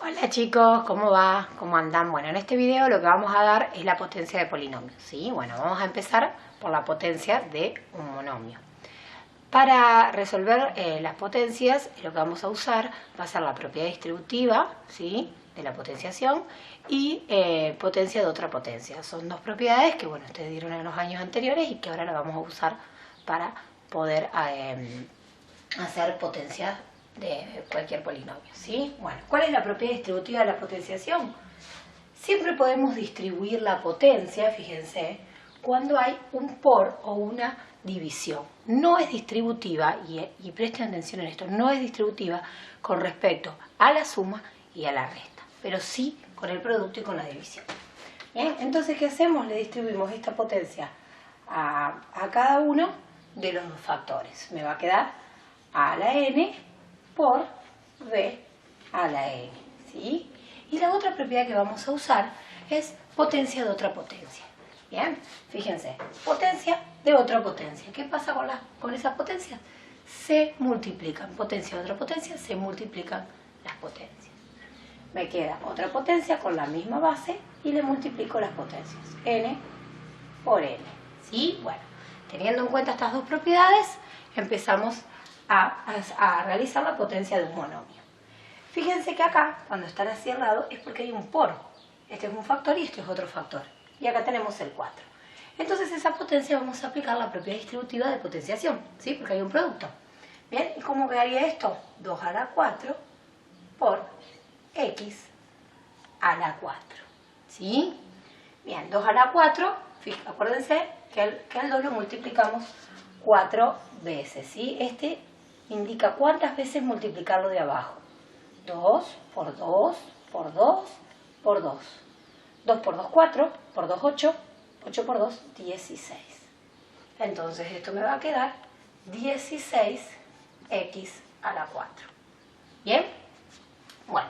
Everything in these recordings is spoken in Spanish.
Hola chicos, ¿cómo va? ¿Cómo andan? Bueno, en este video lo que vamos a dar es la potencia de polinomios, ¿sí? Bueno, vamos a empezar por la potencia de un monomio. Para resolver las potencias, lo que vamos a usar va a ser la propiedad distributiva, ¿sí?, de la potenciación y potencia de otra potencia. Son dos propiedades que, bueno, ustedes dieron en los años anteriores y que ahora las vamos a usar para poder hacer potencias de cualquier polinomio, ¿sí? Bueno, ¿cuál es la propiedad distributiva de la potenciación? Siempre podemos distribuir la potencia, fíjense, cuando hay un por o una división. No es distributiva, y presten atención en esto, no es distributiva con respecto a la suma y a la resta, pero sí con el producto y con la división. Bien, entonces, ¿qué hacemos? Le distribuimos esta potencia a cada uno de los dos factores. Me va a quedar a a la n por b a la n, ¿sí? Y la otra propiedad que vamos a usar es potencia de otra potencia. Bien, fíjense, potencia de otra potencia. ¿Qué pasa con esas potencias? Se multiplican. Potencia de otra potencia, se multiplican las potencias. Me queda otra potencia con la misma base y le multiplico las potencias. N por n, ¿sí? Bueno, teniendo en cuenta estas dos propiedades, empezamos a realizar la potencia de un monomio. Fíjense que acá, cuando están así al lado, es porque hay un por. Este es un factor y este es otro factor. Y acá tenemos el 4. Entonces, esa potencia vamos a aplicar la propiedad distributiva de potenciación, ¿sí? Porque hay un producto. Bien, ¿y cómo quedaría esto? 2 a la 4 por x a la 4, ¿sí? Bien, 2 a la 4, acuérdense que el 2 lo multiplicamos 4 veces, ¿sí? Este indica cuántas veces multiplicarlo de abajo. 2 por 2 por 2 por 2. 2 por 2, 4, por 2, 8, 8 por 2, 16. Entonces esto me va a quedar 16x a la 4. ¿Bien? Bueno,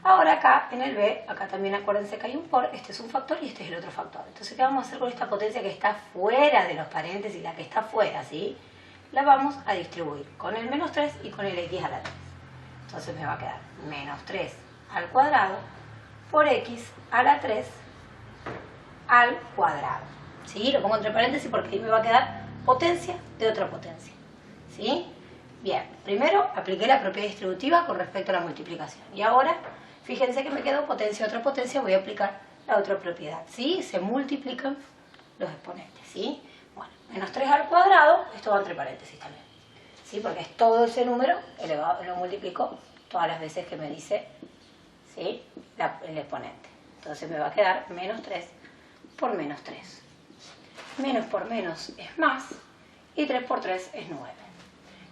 ahora acá en el b, acá también acuérdense que hay un por, este es un factor y este es el otro factor. Entonces, ¿qué vamos a hacer con esta potencia que está fuera de los paréntesis, la que está fuera, ¿sí? La vamos a distribuir con el menos 3 y con el x a la 3. Entonces me va a quedar menos 3 al cuadrado por x a la 3 al cuadrado. ¿Sí? Lo pongo entre paréntesis porque ahí me va a quedar potencia de otra potencia. ¿Sí? Bien, primero apliqué la propiedad distributiva con respecto a la multiplicación. Y ahora, fíjense que me quedó potencia de otra potencia, voy a aplicar la otra propiedad. ¿Sí? Se multiplican los exponentes. ¿Sí? Bueno, menos 3 al cuadrado, esto va entre paréntesis también. ¿Sí? Porque es todo ese número elevado, lo multiplico todas las veces que me dice, ¿sí?, el exponente. Entonces me va a quedar menos 3 por menos 3. Menos por menos es más y 3 por 3 es 9.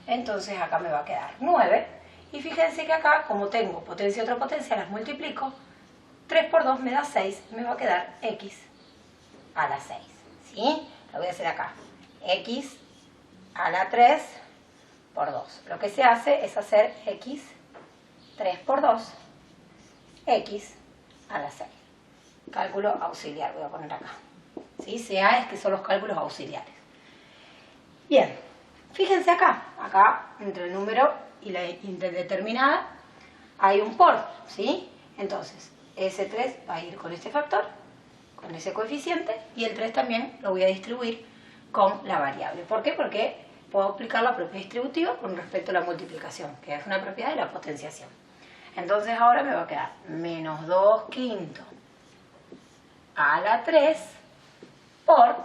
Entonces acá me va a quedar 9 y fíjense que acá, como tengo potencia y otra potencia, las multiplico. 3 por 2 me da 6 y me va a quedar x a la 6. ¿Sí? Lo voy a hacer acá. X a la 3 por 2. Lo que se hace es hacer x 3 por 2, x a la 6. Cálculo auxiliar, voy a poner acá. ¿Sí? CA es que son los cálculos auxiliares. Bien, fíjense acá entre el número y la indeterminada hay un por, ¿sí? Entonces, ese 3 va a ir con este factor, con ese coeficiente, y el 3 también lo voy a distribuir con la variable. ¿Por qué? Porque puedo aplicar la propiedad distributiva con respecto a la multiplicación, que es una propiedad de la potenciación. Entonces ahora me va a quedar menos 2 quintos a la 3 por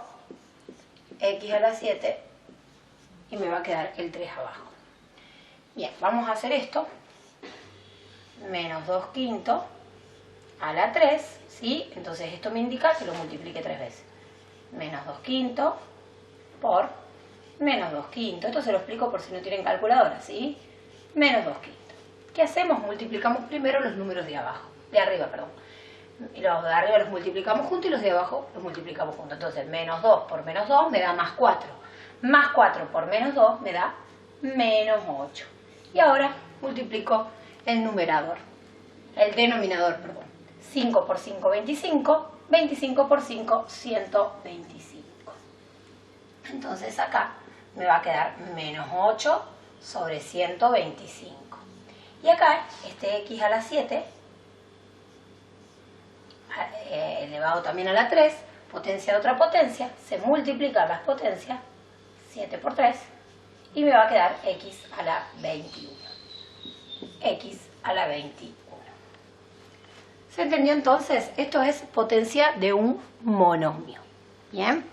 x a la 7 y me va a quedar el 3 abajo. Bien, vamos a hacer esto. Menos 2 quintos a la 3, ¿sí? Entonces esto me indica que lo multiplique 3 veces. Menos 2 quintos por menos 2 quintos. Esto se lo explico por si no tienen calculadora, ¿sí? Menos 2 quintos. ¿Qué hacemos? Multiplicamos primero los números de arriba, perdón. Y los de arriba los multiplicamos juntos y los de abajo los multiplicamos juntos. Entonces, menos 2 por menos 2 me da más 4. Más 4 por menos 2 me da menos 8. Y ahora multiplico el numerador. El denominador, perdón. 5 por 5, 25. 25 por 5, 125. Entonces acá me va a quedar menos 8 sobre 125. Y acá, este x a la 7 elevado también a la 3, potencia de otra potencia, se multiplican las potencias, 7 por 3, y me va a quedar x a la 21. X a la 21. ¿Se entendió entonces? Esto es potencia de un monomio. ¿Bien?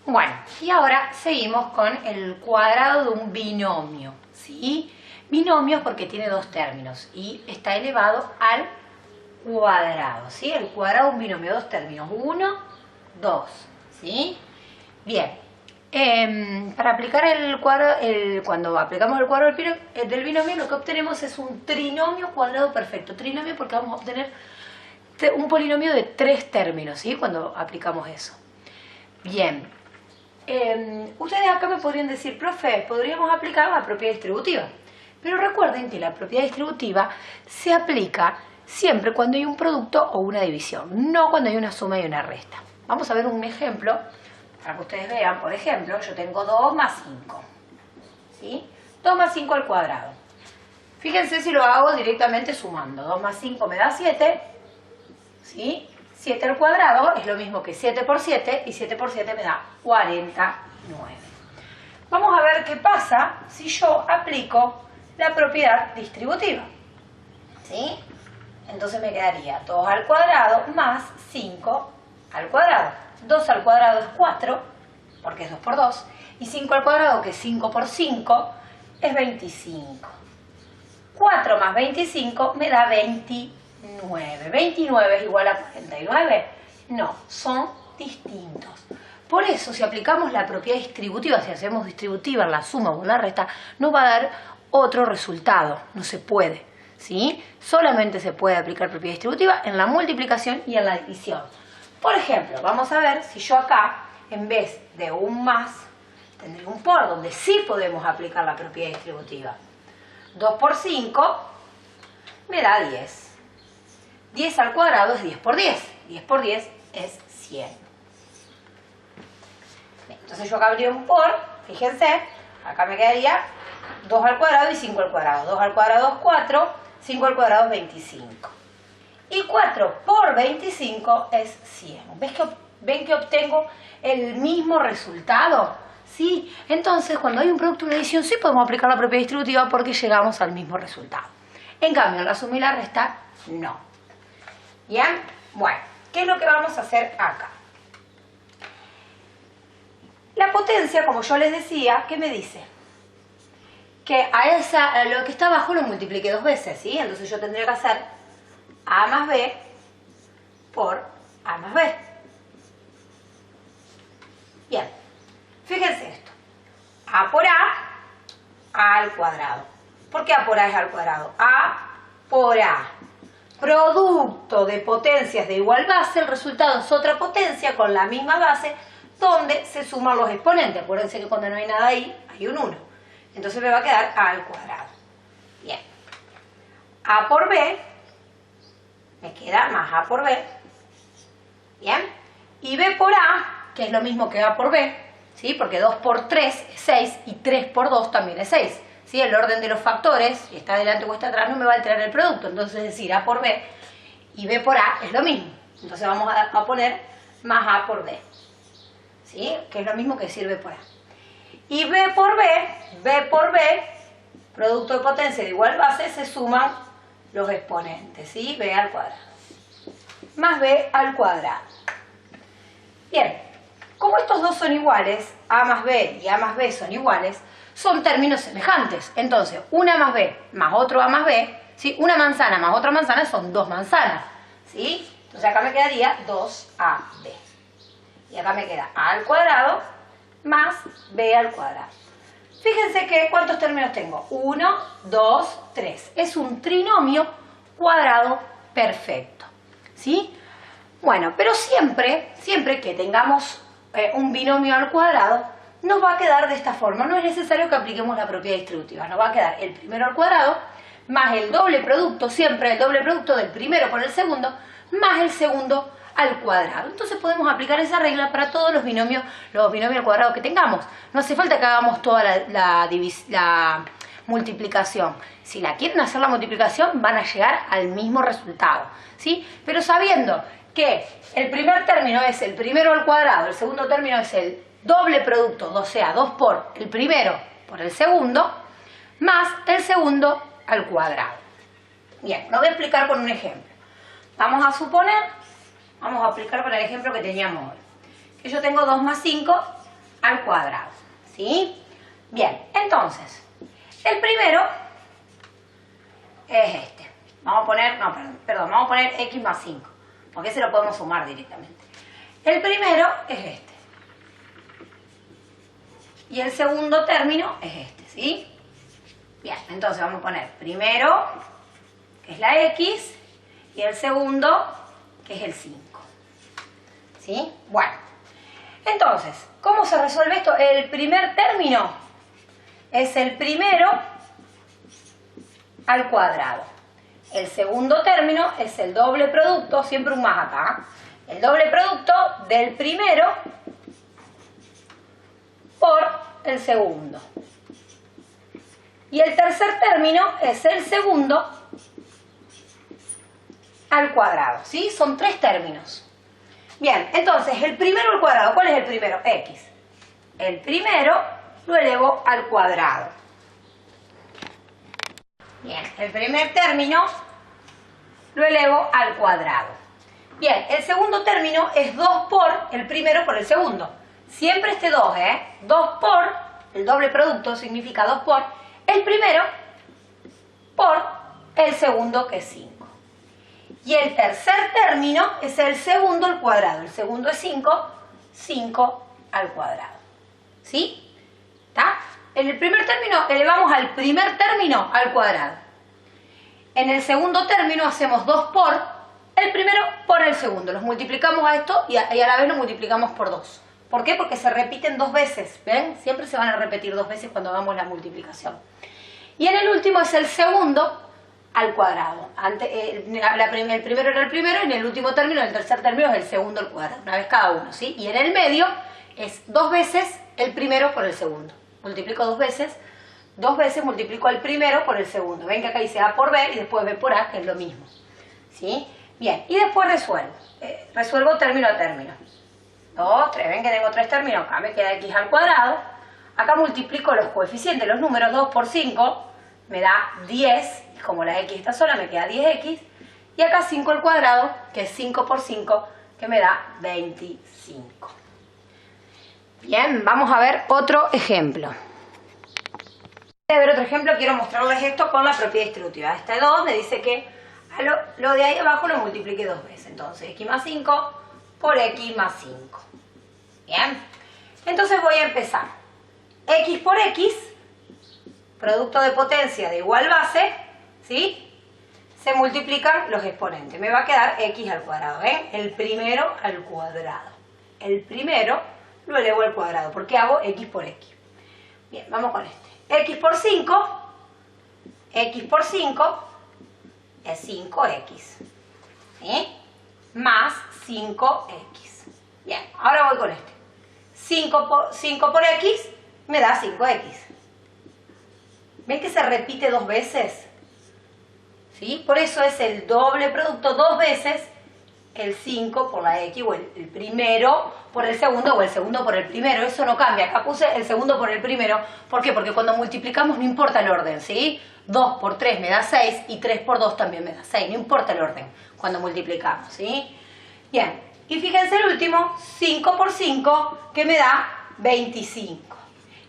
Bueno, y ahora seguimos con el cuadrado de un binomio, ¿sí? Binomio porque tiene dos términos y está elevado al cuadrado, ¿sí? El cuadrado de un binomio, dos términos, 1, 2, ¿sí? Bien, para aplicar el cuadrado, cuando aplicamos el cuadrado del binomio, lo que obtenemos es un trinomio cuadrado perfecto. Trinomio porque vamos a obtener un polinomio de 3 términos, ¿sí? Cuando aplicamos eso. Bien. Ustedes acá me podrían decir, profe, podríamos aplicar la propiedad distributiva. Pero recuerden que la propiedad distributiva se aplica siempre cuando hay un producto o una división, no cuando hay una suma y una resta. Vamos a ver un ejemplo para que ustedes vean. Por ejemplo, yo tengo 2 más 5, ¿sí? 2 más 5 al cuadrado. Fíjense si lo hago directamente sumando. 2 más 5 me da 7, ¿sí? 7 al cuadrado es lo mismo que 7 por 7 y 7 por 7 me da 49. Vamos a ver qué pasa si yo aplico la propiedad distributiva, ¿sí? Entonces me quedaría 2 al cuadrado más 5 al cuadrado. 2 al cuadrado es 4, porque es 2 por 2, y 5 al cuadrado, que es 5 por 5, es 25. 4 más 25 me da 29. 29 es igual a 49. No, son distintos. Por eso, si aplicamos la propiedad distributiva, si hacemos distributiva en la suma o en la resta, nos va a dar otro resultado. No se puede, ¿sí? Solamente se puede aplicar propiedad distributiva en la multiplicación y en la división. Por ejemplo, vamos a ver si yo acá, en vez de un más, tendría un por, donde sí podemos aplicar la propiedad distributiva. 2 por 5 me da 10. 10 al cuadrado es 10 por 10. 10 por 10 es 100. Bien, entonces yo acá habría un por, fíjense, acá me quedaría 2 al cuadrado y 5 al cuadrado. 2 al cuadrado es 4, 5 al cuadrado es 25. Y 4 por 25 es 100. ¿Ven que obtengo el mismo resultado? ¿Sí? Entonces, cuando hay un producto y una división, sí podemos aplicar la propiedad distributiva porque llegamos al mismo resultado. En cambio, en la suma y la resta, no. ¿Bien? Bueno, ¿qué es lo que vamos a hacer acá? La potencia, como yo les decía, ¿qué me dice? Que a lo que está abajo lo multiplique 2 veces, ¿sí? Entonces yo tendría que hacer A más B por A más B. Bien, fíjense esto. A por A al cuadrado. ¿Por qué A por A es al cuadrado? A por A. Producto de potencias de igual base, el resultado es otra potencia con la misma base donde se suman los exponentes. Acuérdense que cuando no hay nada ahí, hay un 1. Entonces me va a quedar A al cuadrado. Bien. A por B, me queda más A por B. Bien. Y B por A, que es lo mismo que A por B, ¿sí? Porque 2 por 3 es 6 y 3 por 2 también es 6. ¿Sí? El orden de los factores, si está delante o está atrás, no me va a alterar el producto. Entonces, es decir, A por B y B por A es lo mismo. Entonces vamos a poner más A por B. ¿Sí? Que es lo mismo que decir B por A. Y B por B, producto de potencia de igual base, se suman los exponentes, ¿sí? B al cuadrado. Más B al cuadrado. Bien, como estos dos son iguales, A más B y A más B son iguales, son términos semejantes. Entonces, una más B más otro A más B, ¿sí? Una manzana más otra manzana son 2 manzanas, ¿sí? Entonces acá me quedaría 2AB. Y acá me queda A al cuadrado más B al cuadrado. Fíjense que ¿cuántos términos tengo? 1, 2, 3. Es un trinomio cuadrado perfecto, ¿sí? Bueno, pero siempre que tengamos un binomio al cuadrado, nos va a quedar de esta forma. No es necesario que apliquemos la propiedad distributiva. Nos va a quedar el primero al cuadrado más el doble producto, siempre el doble producto del primero por el segundo, más el segundo al cuadrado. Entonces podemos aplicar esa regla para todos los binomios al cuadrado que tengamos. No hace falta que hagamos toda la multiplicación. Si la quieren hacer la multiplicación, van a llegar al mismo resultado, ¿sí? Pero sabiendo que el primer término es el primero al cuadrado, el segundo término es el doble producto, o sea, 2 por el primero por el segundo, más el segundo al cuadrado. Bien, lo voy a explicar con un ejemplo. Vamos a aplicar con el ejemplo que teníamos hoy. Que yo tengo 2 más 5 al cuadrado, ¿sí? Bien, entonces, el primero es este. Vamos a poner, vamos a poner x más 5, porque ese lo podemos sumar directamente. El primero es este. Y el segundo término es este, ¿sí? Bien, entonces vamos a poner primero, que es la x, y el segundo, que es el 5. ¿Sí? Bueno, entonces, ¿cómo se resuelve esto? El primer término es el primero al cuadrado. El segundo término es el doble producto, siempre un más acá, el doble producto del primero por el segundo. Y el tercer término es el segundo al cuadrado, ¿sí? Son 3 términos. Bien, entonces, el primero al cuadrado, ¿cuál es el primero? X. El primero lo elevo al cuadrado. Bien, el primer término lo elevo al cuadrado. Bien, el segundo término es 2 por el primero por el segundo. Siempre este 2, 2 por, el doble producto significa 2 por el primero por el segundo, que es 5. Y el tercer término es el segundo al cuadrado. El segundo es 5, 5 al cuadrado. ¿Sí? ¿Está? En el primer término elevamos al primer término al cuadrado. En el segundo término hacemos 2 por el primero por el segundo. Los multiplicamos a esto y a la vez lo multiplicamos por 2. ¿Por qué? Porque se repiten 2 veces. ¿Ven? Siempre se van a repetir 2 veces cuando hagamos la multiplicación. Y en el último es el segundo al cuadrado. El primero era el primero, y en el último término, el tercer término es el segundo al cuadrado. Una vez cada uno, ¿sí? Y en el medio es 2 veces el primero por el segundo. Multiplico 2 veces. 2 veces multiplico el primero por el segundo. Ven que acá dice A por B y después B por A, que es lo mismo. ¿Sí? Bien, y después resuelvo. Resuelvo término a término. 2, 3, ven que tengo 3 términos. Acá me queda x al cuadrado. Acá multiplico los coeficientes, los números. 2 por 5 me da 10. Y como la x está sola, me queda 10x. Y acá 5 al cuadrado, que es 5 por 5, que me da 25. Bien, vamos a ver otro ejemplo. Antes de ver otro ejemplo, quiero mostrarles esto con la propiedad distributiva. Este 2 me dice que a lo de ahí abajo lo multiplique 2 veces. Entonces, x más 5 por x más 5. Bien. Entonces voy a empezar. X por x, producto de potencia de igual base, ¿sí? Se multiplican los exponentes. Me va a quedar x al cuadrado. ¿Ven? El primero al cuadrado. El primero lo elevo al cuadrado, porque hago x por x. Bien, vamos con este. X por 5 es 5x, ¿sí? Más 5x. Bien, ahora voy con este. 5 por x me da 5x. ¿Ven que se repite 2 veces? ¿Sí? Por eso es el doble producto 2 veces el 5 por la x, o el primero por el segundo, o el segundo por el primero. Eso no cambia. Acá puse el segundo por el primero. ¿Por qué? Porque cuando multiplicamos no importa el orden, ¿sí? 2 por 3 me da 6 y 3 por 2 también me da 6. No importa el orden cuando multiplicamos, ¿sí? Bien. Y fíjense el último, 5 por 5, que me da 25.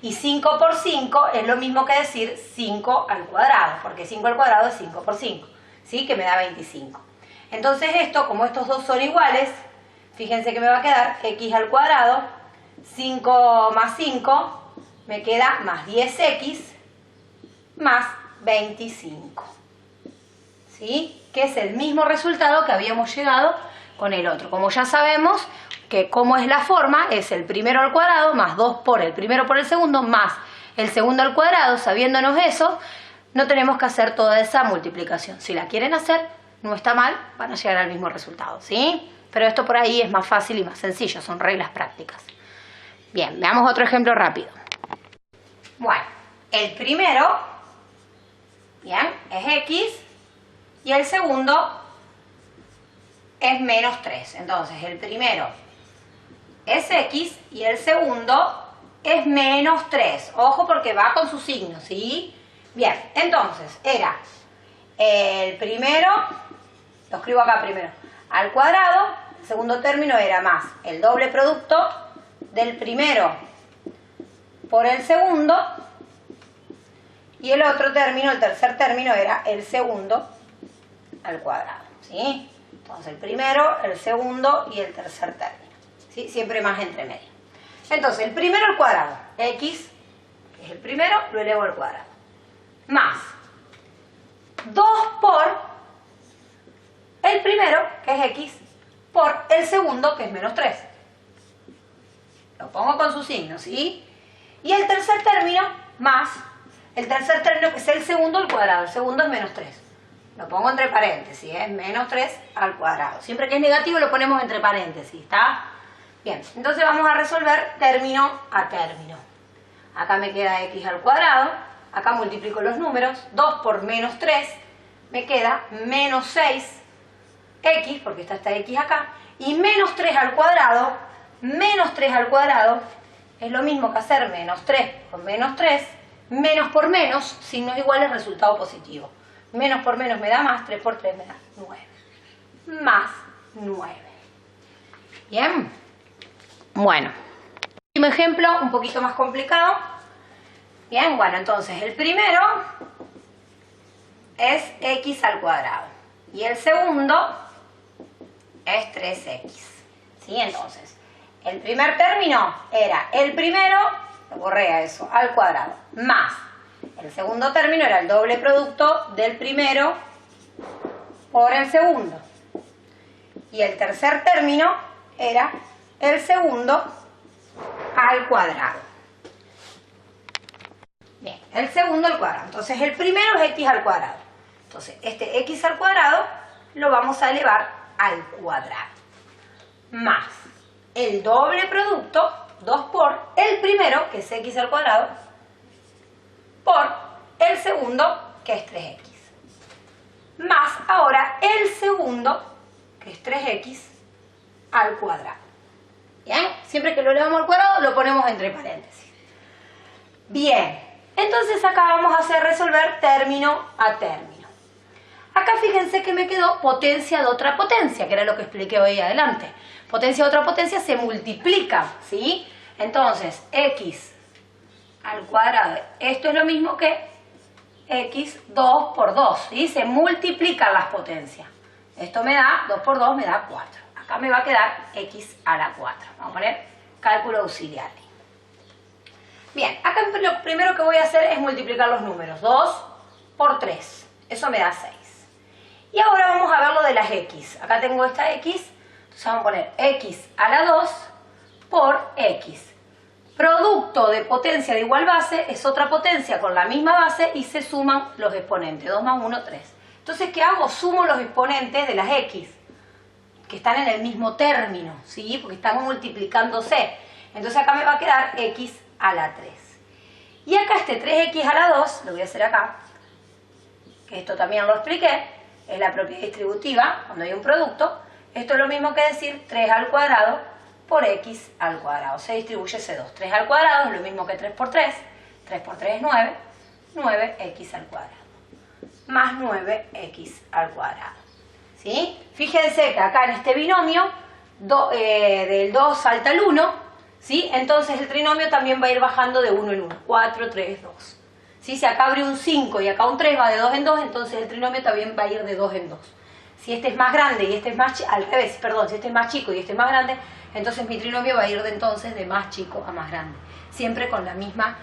Y 5 por 5 es lo mismo que decir 5 al cuadrado, porque 5 al cuadrado es 5 por 5, ¿sí? Que me da 25. Entonces esto, como estos dos son iguales, fíjense que me va a quedar x al cuadrado, 5 más 5, me queda más 10x más 25. ¿Sí? Que es el mismo resultado que habíamos llegado con el otro. Como ya sabemos que cómo es la forma, es el primero al cuadrado más 2 por el primero por el segundo más el segundo al cuadrado. Sabiéndonos eso, no tenemos que hacer toda esa multiplicación. Si la quieren hacer, no está mal, van a llegar al mismo resultado, ¿sí? Pero esto por ahí es más fácil y más sencillo, son reglas prácticas. Bien, veamos otro ejemplo rápido. Bueno, el primero es x y el segundo es menos 3. Entonces el primero es x y el segundo es menos 3. Ojo porque va con su signo, ¿sí? Bien, entonces era el primero, lo escribo acá primero, al cuadrado, el segundo término era más el doble producto del primero por el segundo, y el otro término, el tercer término, era el segundo al cuadrado, ¿sí? Entonces el primero, el segundo y el tercer término, ¿sí? Siempre más entre medio. Entonces el primero al cuadrado, x, que es el primero, lo elevo al cuadrado, más 2 por el primero, que es x, por el segundo, que es menos 3. Lo pongo con su signo, ¿sí? Y el tercer término, más el tercer término, que es el segundo al cuadrado. El segundo es menos 3. Lo pongo entre paréntesis, es menos 3 al cuadrado. Siempre que es negativo lo ponemos entre paréntesis, ¿está? Bien, entonces vamos a resolver término a término. Acá me queda x al cuadrado. Acá multiplico los números. 2 por menos 3 me queda menos 6x, porque está esta x acá. Y menos 3 al cuadrado, menos 3 al cuadrado, es lo mismo que hacer menos 3 por menos 3, menos por menos, signos iguales, resultado positivo. Menos por menos me da más, 3 por 3 me da 9. Más 9. Bien. Bueno. Último ejemplo, un poquito más complicado. Bien, bueno, entonces el primero es x al cuadrado. Y el segundo es 3x. ¿Sí? Entonces, el primer término era el primero, lo borré a eso, al cuadrado, más el segundo término era el doble producto del primero por el segundo. Y el tercer término era el segundo al cuadrado. Bien, el segundo al cuadrado. Entonces el primero es x al cuadrado. Entonces este x al cuadrado lo vamos a elevar al cuadrado. Más el doble producto, 2 por el primero, que es x al cuadrado, por el segundo, que es 3x. Más ahora el segundo, que es 3x, al cuadrado. ¿Bien? Siempre que lo elevamos al cuadrado lo ponemos entre paréntesis. Bien, entonces acá vamos a hacer resolver término a término. Acá fíjense que me quedó potencia de otra potencia, que era lo que expliqué hoy adelante. Potencia de otra potencia se multiplica, ¿sí? Entonces, x al cuadrado, esto es lo mismo que x 2 por 2, ¿sí? Se multiplican las potencias. Esto me da, 2 por 2 me da 4. Acá me va a quedar x a la 4. Vamos a poner cálculo auxiliar. Bien, acá lo primero que voy a hacer es multiplicar los números. 2 por 3, eso me da 6. Y ahora vamos a ver lo de las x. Acá tengo esta x, entonces vamos a poner x a la 2 por x. Producto de potencia de igual base es otra potencia con la misma base y se suman los exponentes. 2 más 1, 3. Entonces, ¿qué hago? Sumo los exponentes de las x, que están en el mismo término, ¿sí? Porque están multiplicándose. Entonces acá me va a quedar x a la 3. Y acá este 3x a la 2, lo voy a hacer acá, que esto también lo expliqué, es la propiedad distributiva, cuando hay un producto. Esto es lo mismo que decir 3 al cuadrado por x al cuadrado. Se distribuye ese 2. 3 al cuadrado es lo mismo que 3 por 3. 3 por 3 es 9. 9x al cuadrado. Más 9x al cuadrado. ¿Sí? Fíjense que acá en este binomio del 2 salta el 1. ¿Sí? Entonces el trinomio también va a ir bajando de 1 en 1. 4, 3, 2. ¿Sí? Si acá abre un 5 y acá un 3 va de 2 en 2, entonces el trinomio también va a ir de 2 en 2. Si este es más grande y este es más chico, al revés, perdón, si este es más chico y este es más grande, entonces mi trinomio va a ir de entonces de más chico a más grande. Siempre con la misma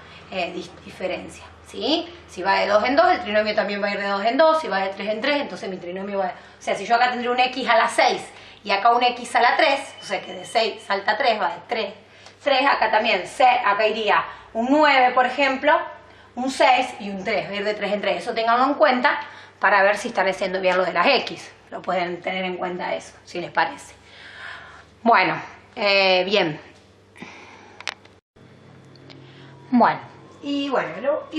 diferencia. ¿Sí? Si va de 2 en 2, el trinomio también va a ir de 2 en 2. Si va de 3 en 3, entonces mi trinomio va... O sea, si yo acá tendría un x a la 6 y acá un x a la 3, o sea que de 6 salta 3, va de 3. 3, acá también, acá iría un 9, por ejemplo, un 6 y un 3, va a ir de 3 en 3. Eso ténganlo en cuenta para ver si están haciendo bien lo de las x. Lo pueden tener en cuenta eso, si les parece. Bueno, bien. Bueno, y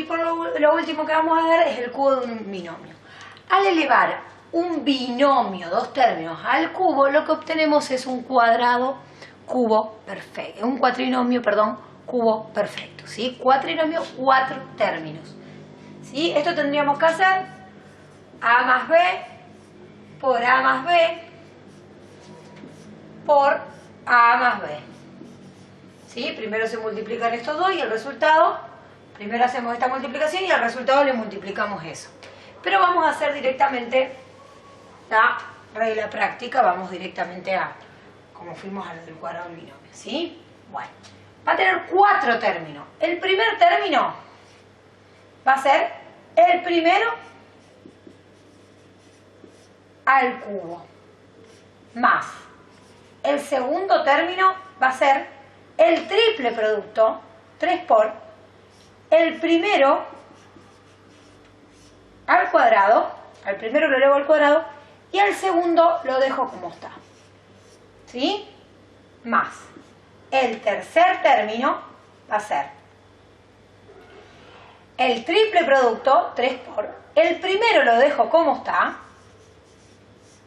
por lo último que vamos a ver es el cubo de un binomio. Al elevar un binomio, dos términos, al cubo, lo que obtenemos es un cuadrado cubo perfecto, un cuatrinomio, perdón, cubo perfecto, ¿sí? Cuatrinomio, 4 términos, ¿sí? Esto tendríamos que hacer a más b por a más b por a más b, ¿sí? Primero se multiplican estos dos y el resultado, primero hacemos esta multiplicación y al resultado le multiplicamos eso. Pero vamos a hacer directamente la regla práctica, vamos directamente a como fuimos a lo del cuadrado del binomio, ¿sí? Bueno, va a tener 4 términos. El primer término va a ser el primero al cubo más el segundo término va a ser el triple producto, 3 por el primero al cuadrado, al primero lo elevo al cuadrado y al segundo lo dejo como está, ¿sí? Más el tercer término va a ser el triple producto, 3 por el primero lo dejo como está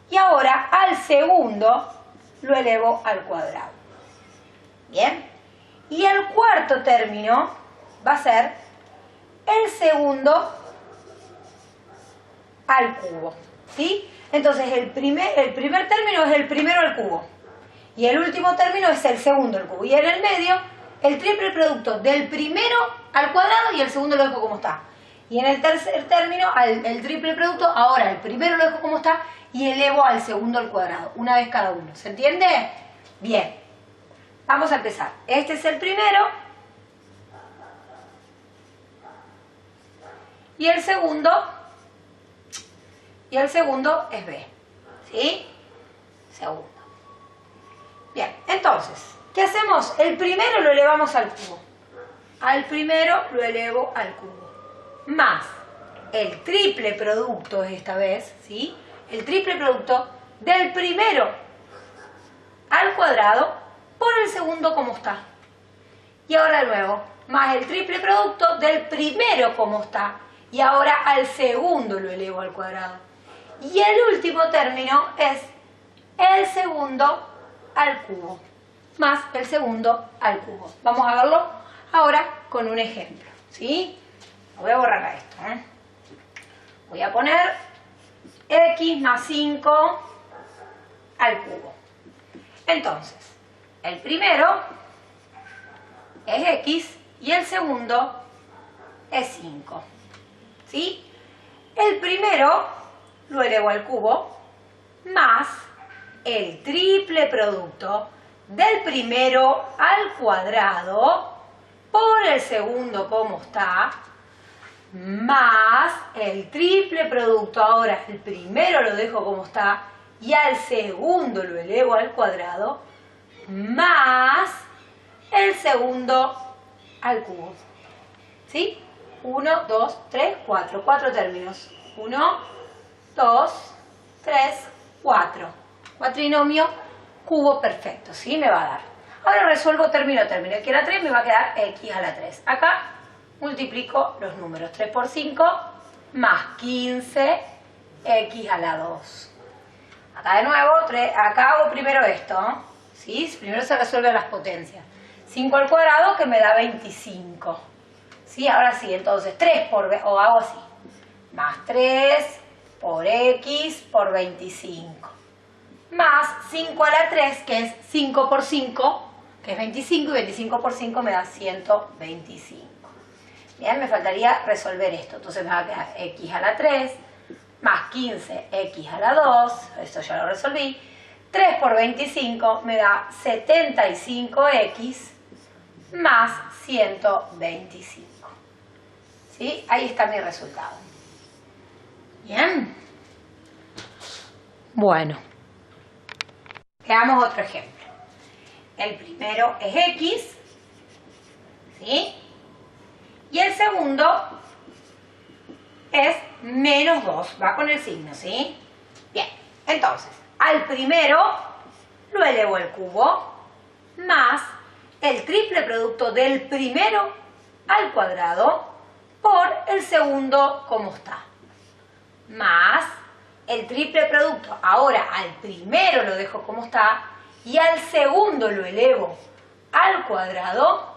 y ahora al segundo lo elevo al cuadrado. Bien, y el cuarto término va a ser el segundo al cubo, ¿sí? Entonces el primer término es el primero al cubo y el último término es el segundo al cubo y en el medio el triple producto del primero al cuadrado y el segundo lo dejo como está. Y en el tercer término, el triple producto, ahora el primero lo dejo como está y elevo al segundo al cuadrado, una vez cada uno. ¿Se entiende? Bien. Vamos a empezar. Este es el primero. Y el segundo es B. ¿Sí? Segundo. Bien, entonces, ¿qué hacemos? El primero lo elevamos al cubo. Al primero lo elevo al cubo. Más el triple producto esta vez, ¿sí? El triple producto del primero al cuadrado por el segundo como está. Y ahora luego, más el triple producto del primero como está. Y ahora al segundo lo elevo al cuadrado. Y el último término es el segundo al cubo. Más el segundo al cubo. Vamos a verlo ahora con un ejemplo, ¿sí? Voy a borrar esto, ¿eh? Voy a poner x más 5 al cubo. Entonces, el primero es x y el segundo es 5. ¿Sí? El primero lo elevo al cubo más el triple producto del primero al cuadrado por el segundo como está, más el triple producto, ahora el primero lo dejo como está y al segundo lo elevo al cuadrado, más el segundo al cubo. ¿Sí? 1, 2, 3, 4. 4 términos. 1, 2, 3, 4. Cuatrinomio cubo perfecto. ¿Sí? Me va a dar. Ahora resuelvo término a término. Aquí a la 3 me va a quedar x a la 3. Acá multiplico los números. 3 por 5 más 15 x a la 2. Acá de nuevo, acá hago primero esto. ¿Sí? Primero se resuelven las potencias. 5 al cuadrado que me da 25. ¿Sí? Ahora sí, entonces 3 por, o hago así. Más 3 por x por 25. Más 5 a la 3, que es 5 por 5, que es 25, y 25 por 5 me da 125. Bien, me faltaría resolver esto. Entonces me va a quedar x a la 3, más 15x a la 2, esto ya lo resolví. 3 por 25 me da 75x más 125. ¿Sí? Ahí está mi resultado. Bien. Bueno. Veamos otro ejemplo. El primero es x, ¿sí? Y el segundo es menos 2, va con el signo, ¿sí? Bien, entonces, al primero lo elevo al cubo, más el triple producto del primero al cuadrado por el segundo como está, más el triple producto ahora al primero lo dejo como está y al segundo lo elevo al cuadrado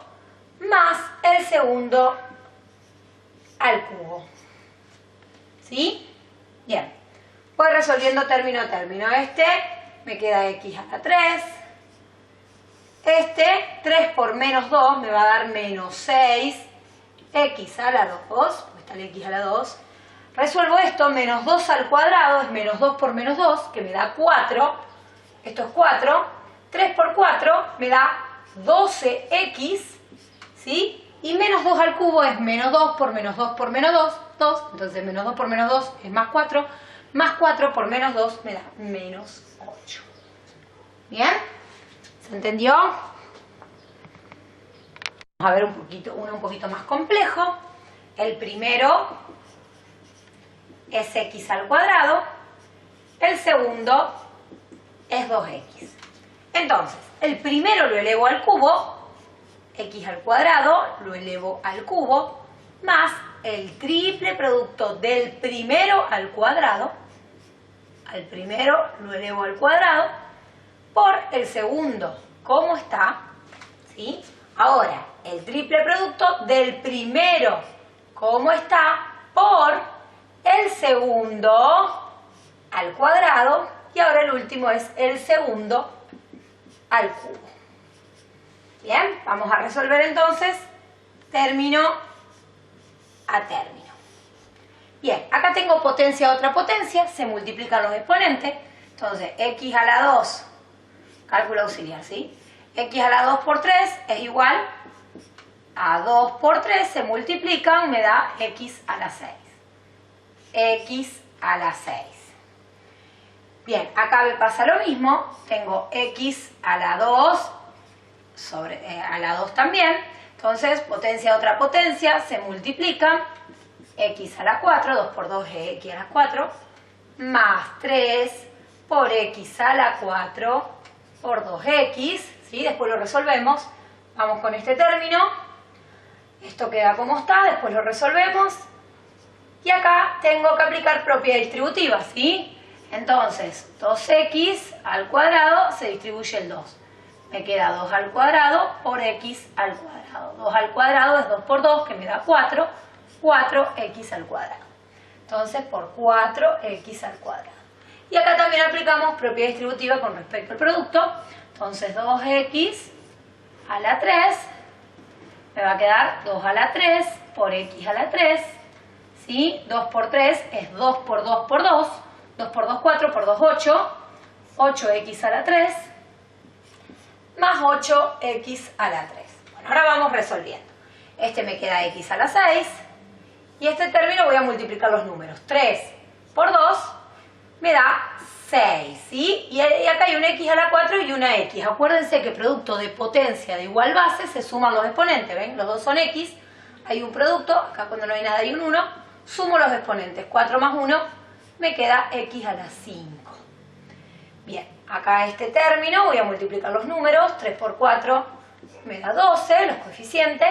más el segundo al cubo. ¿Sí? Bien. Voy resolviendo término a término. Este me queda x a la 3. Este 3 por menos 2 me va a dar menos 6. X a la 2. Pues está el x a la 2. Resuelvo esto. Menos 2 al cuadrado es menos 2 por menos 2, que me da 4. Esto es 4. 3 por 4 me da 12x. ¿Sí? Y menos 2 al cubo es menos 2 por menos 2 por menos 2. 2. Entonces menos 2 por menos 2 es más 4. Más 4 por menos 2 me da menos 8. ¿Bien? ¿Se entendió? Vamos a ver uno un poquito más complejo. El primero es x al cuadrado. El segundo es 2x. Entonces, el primero lo elevo al cubo. X al cuadrado lo elevo al cubo. Más el triple producto del primero al cuadrado. Al primero lo elevo al cuadrado por el segundo, ¿cómo está? ¿Sí? Ahora, el triple producto del primero, ¿cómo está? Por el segundo al cuadrado. Y ahora el último es el segundo al cubo. Bien, vamos a resolver entonces término a término. Bien, acá tengo potencia a otra potencia, se multiplican los exponentes. Entonces, x a la 2, cálculo auxiliar, ¿sí? X a la 2 por 3 es igual a 2 por 3, se multiplican, me da x a la 6. X a la 6. Bien, acá me pasa lo mismo, tengo x a la 2 sobre a la 2 también. Entonces, potencia a otra potencia, se multiplican. X a la 4, 2 por 2 es x a la 4, más 3 por x a la 4 por 2x, ¿sí? Después lo resolvemos. Vamos con este término. Esto queda como está, después lo resolvemos. Y acá tengo que aplicar propiedad distributiva, ¿sí? Entonces, 2x al cuadrado se distribuye el 2. Me queda 2 al cuadrado por x al cuadrado. 2 al cuadrado es 2 por 2, que me da 4. 4x al cuadrado. Entonces, por 4x al cuadrado. Y acá también aplicamos propiedad distributiva con respecto al producto. Entonces, 2x a la 3 me va a quedar 2 a la 3 por x a la 3. ¿Sí? 2 por 3 es 2 por 2 por 2. 2 por 2, 4 por 2, 8. 8x a la 3 más 8x a la 3. Bueno, ahora vamos resolviendo. Este me queda x a la 6. Y este término voy a multiplicar los números. 3 por 2 me da 6, ¿sí? Y acá hay un x a la 4 y una x. Acuérdense que producto de potencia de igual base se suman los exponentes, ¿ven? Los dos son x, hay un producto, acá cuando no hay nada hay un 1, sumo los exponentes. 4 más 1 me queda x a la 5. Bien, acá este término voy a multiplicar los números. 3 por 4 me da 12, los coeficientes.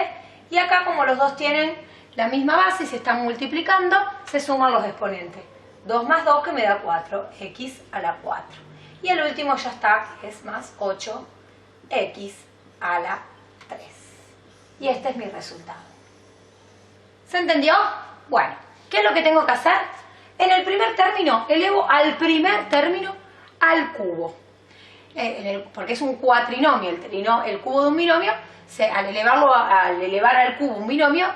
Y acá como los dos tienen la misma base y se están multiplicando, se suman los exponentes. 2 más 2 que me da 4, x a la 4. Y el último ya está, que es más 8, x a la 3. Y este es mi resultado. ¿Se entendió? Bueno, ¿qué es lo que tengo que hacer? En el primer término, elevo al primer término al cubo. Porque es un cuatrinomio, el cubo de un binomio, al elevar al cubo un binomio,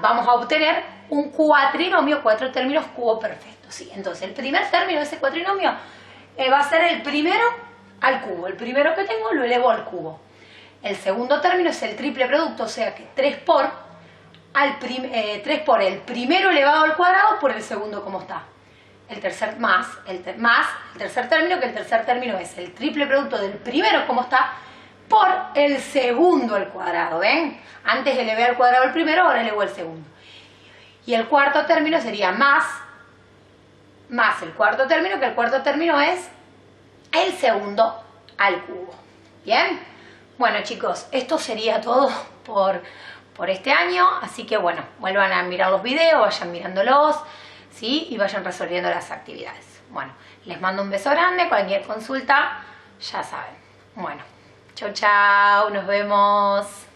vamos a obtener un cuatrinomio, 4 términos, cubo perfecto. ¿Sí? Entonces, el primer término de ese cuatrinomio va a ser el primero al cubo. El primero que tengo lo elevo al cubo. El segundo término es el triple producto, o sea que 3 por el primero elevado al cuadrado por el segundo como está. El tercer el tercer término, que el tercer término es el triple producto del primero como está por el segundo al cuadrado, ¿ven? Antes elevé al cuadrado el primero, ahora elevo el segundo. Y el cuarto término sería más el cuarto término, que el cuarto término es el segundo al cubo. ¿Bien? Bueno, chicos, esto sería todo por este año, así que bueno, vuelvan a mirar los videos, vayan mirándolos. ¿sí? Y vayan resolviendo las actividades. Bueno, les mando un beso grande, cualquier consulta, ya saben. Bueno, chau chau, nos vemos.